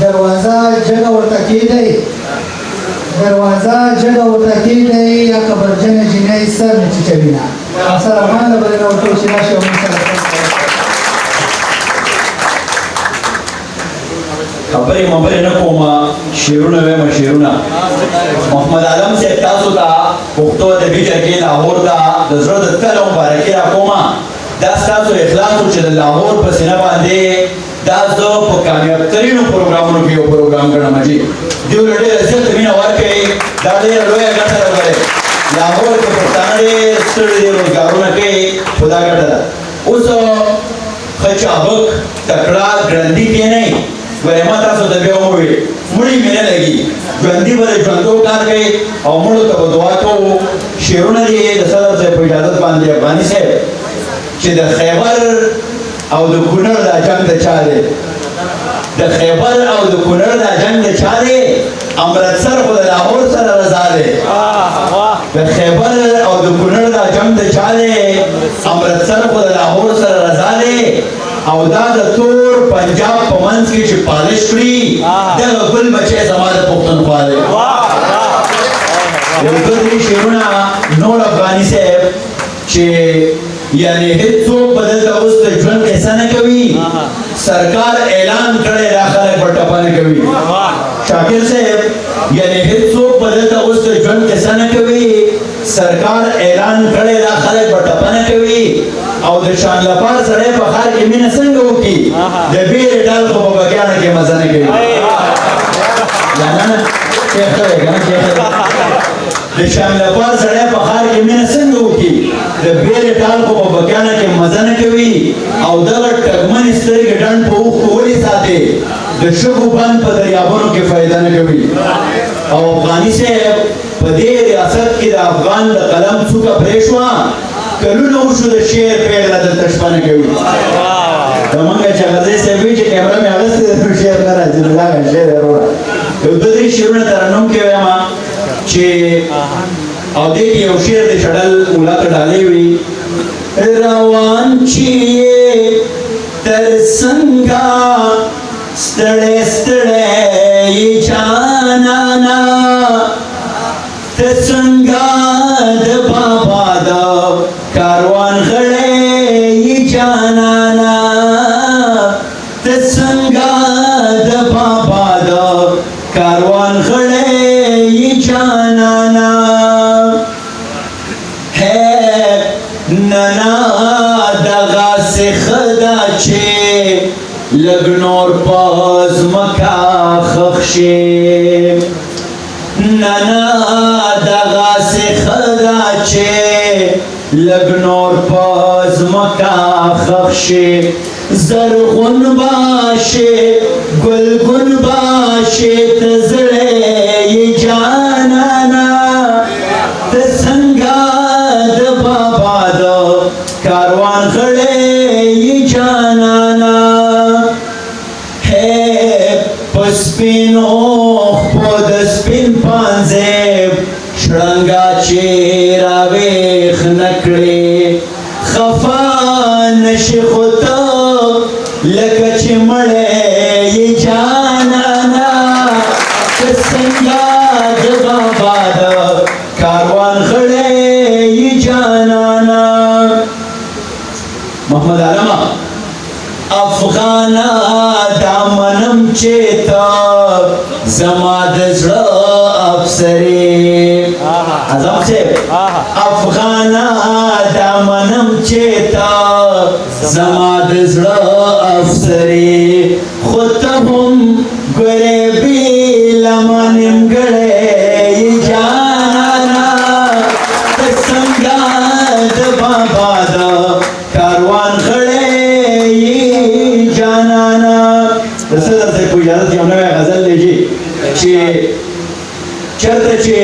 دروازه جګه ورته کېدی دروازه جګه ورته کېدی یا کبرجنه جنۍ سر نه چیچوینه سره مانه بلنه ورته چې راشي او موږ سره خبرې مبرې نه کومه شعرونه وایم شعرونه محمد عالم صاحب تاسو ته پښتو ادبي جرګې لاهور ته د زړه د تله مبارکي راکومه دا ستاسو اخلاص و چې د لاهور په سینه باندې دا زه په کامیاب ترینو پروګرامونو کې یو پروګرام ګڼم چې دوی له ډېره زیاته مینه ورکوي دا ډېره لویه ګټه ده ولې لاهور کې پښتانه ډېر ستړي دي روزګارونه کوي خو دا ګټه ده اوس ښه چابک تکړه ګړندي کښېنئ ولې ما تاسو ته بیا وویل مړي مې نه لګي ژوندي به د ژوندو کار کوي او مړو ته به دعا کوو شعرونه دي د صدر صاحب په اجازت باندې افغاني صاحب چې د خیبر او د کونړ دا جنګ د چا دی د خیبر او د کونړ دا جنګ د چا دی امرتسر خو د لاهور سره رضا دی د خیبر او د کونړ دا جنګ د چا دی امرتسر خو د لاهور سره رضا دی او دا د تور پنجاب په منځ کې چې پالش کړي دغه ګل بچی زما د پښتونخوا دی یو دوه درې شعرونه نور افغاني صاحب چې یعنی هیڅوک به دلته اوس د ژوند کیسه نه کوي سرکار اعلان کړی دا خلک به ټپه نه کوي شاکر صاحب یعنی هیڅوک به دلته اوس د ژوند کیسه نه کوي سرکار اعلان کړی دا خلک به ټپه نه کوي او د شانلپار سړی په ښار کې مینه څنګه وکړي د بیرې ډال خو په بګیانه کې مزه نه کوي یا نه شیخ دی که نه شیخ دی د شانلپار سړی په ښار کې مینه څنګه وکړي د بیرې ټال خو په بګیانه کې مزه نه کوي او دغه ټګمنې سترګې ډنډ په اوښکو ولې ساتې د شګو بند په دریابونو کې فایده نه کوي او افغاني صاحب په دې ریاست کې د افغان د قلم څوکه پرې شوه کلونه وشو د شعر پیغله دلته شپه نه کوي زمونږ چې غزې صاحب وي چې کیمره مې اغوستې ده نو شعر نه راځي نو دغه شعر یې وروړه یو دوه درې شعرونه ترنم کې وایم چې او دې کې یو شعر د شډل مولا ته ډالۍ وي روان چې تر څنګه ستړی ستړی جانانا ته څنګه د بابا د کاروان غړی جانانا ته څنګه د بابا د کاروان غړی جانانا ننا دغاسې ښه ده چې لږ نور په ځمکه ښخ شي ننا دغاسې ښه ده چې لږ نور په ځمکه ښخ شي زرغون باشي ګلګون باشي ته زړی یې جانانا ته څنګه د بابا د کاروان غړی یې جانانا په سپینو خپو د سپین پانځې شړنګا چې راویښ نه کړې خفا نشي خو ته لکه چې مړی یې جانانا ته څنګه د بابا د کاروان غړی یې جانانا محمد علامه افغانا دا منم چې ته زما د زړه افسرې اعظم صاحب افغانا دا منم چې ته زما د زړه افسرې خو ته هم ګورې بې لمه نیمګړی یې جانانا ته څنګه د بابا د کاروان غړی جانانا د صدر صاحب په اجازت یو نوی غزل لیکي چې چېرته چې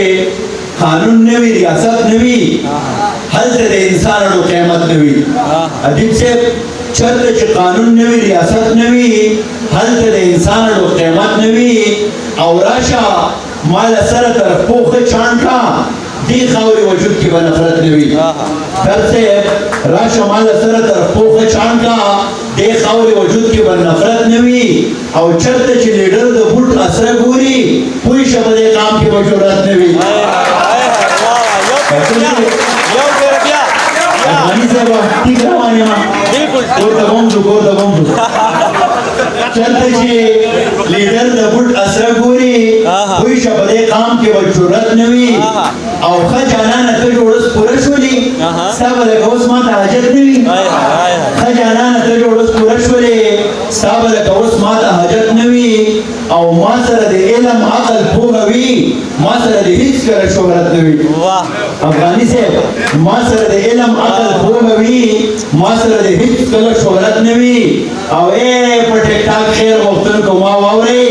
قانون نه وي ریاست نه وي هلته د انسان اړو قیامت نه وي ادیب صاحب چېرته چې قانون نه وي ریاست نه وي هلته د انسان اړو قیامت نه وي او راشه ما له سره طرف پوخه چاڼ کا دی خاورې وجود کې به نفرت نه وي در صاحب راشه ما له سره طرف پوخه چاڼ کا دی خاورې وجود کې به نفرت نه وي او چېرته چې لیډر د پوی شبه دې کام کې به جرأت نه وي افغاني صاحب ټیک روان یم کور ته به هم ځو کور ته به هم ځو چلته چې لیډر د بوټ اسره ګوري پوی شبه دې کام کې به جرأت نه وي او ښه جانانه ته جوړس پوره شولې ستا به لکه اوس ما ته حاجت نه وي ښه جانانه ته جوړس پوره شولې ستا به لکه اوس ما ته حاجت نه وي او ما سره د علم عقل پوهه وي ما سره د هیڅ کله شهرت نه وي افغاني صاحب ما سره د علم عقل پوهه وي ما سره د هیڅ کله شهرت نه وي او په ټیک ټاک خیر غوښتونکو ما واورئ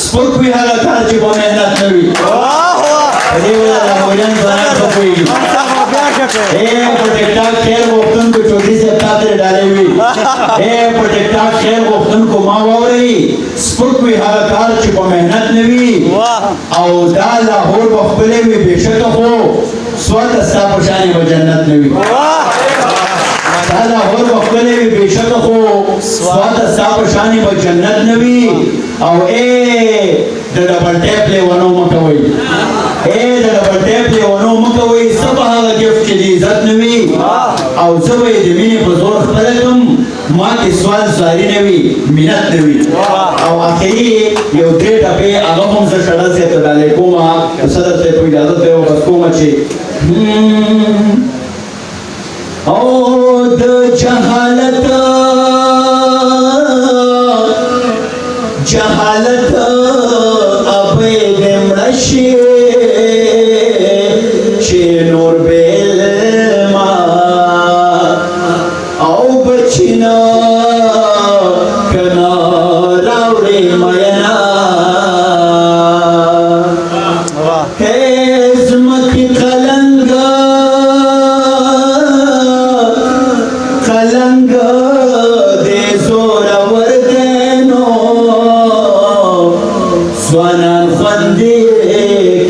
سپک وي هغه کار چې په محنت نه وي په دې وجه لاهوریان ځوانان ښه پوهېږي په ټیک ټاک خیر غوښتونکو چودھري صاحب تا ترې ډالۍ وي په ټیک ټاک خیر غوښتونکو ما واورئ سپک وي هغه کار چې په محنت نه وي او دا لاهور به ښکلی وي بېشکه خو سوته ستا په شانې به جنت نه وي دا لاهور به ښکلی وي بېشکه خو سوته ستا په شانې به جنت نه وي او د ډبل ټیپ لیونو مه کوئ د ډبل ټیپ لیونو مه کوئ څه په هغه ګفټ کې د عزت نه وي او زه به یې د مینې په زور خپله کړم ما کې سوال سواري نه وي مینت نه وي او اخري یو درې ټپې هغه هم زه شډل صاحب ته ډالۍ کوم صدر صاحب په اجازت به یې وبس کوم چې او د جهالت ابې دې مړه شي چې نور بیل ما او بچینا کنا راوړې مینا زمکې قلنګ دې زورور دی نو ځوانان خوندې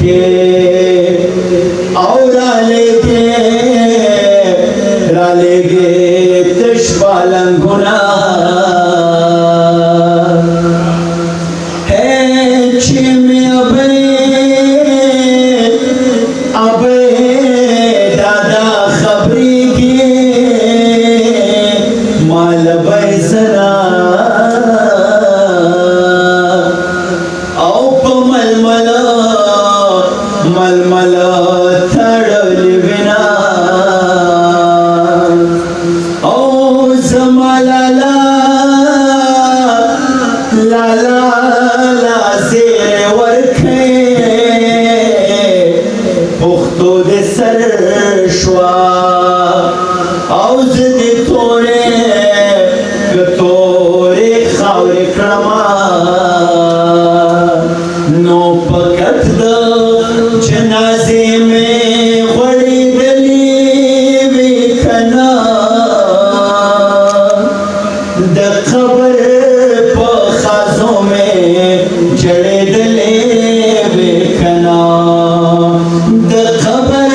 کې او رالېږې تش بالنګونه چې مې ابې دادا خبرېږي مال به زنا او په ململ تړلې وینا او زما لالا زیر ورکې پښتو دې سر شوا او زه دې تورې خاورې کړمه نو پکت د جنازې مې غوړېدلې وي که نه د قبر په خازو مې جړېدلې وي که نه د قبر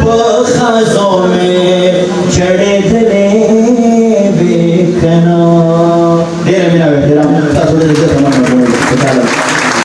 په خازو مې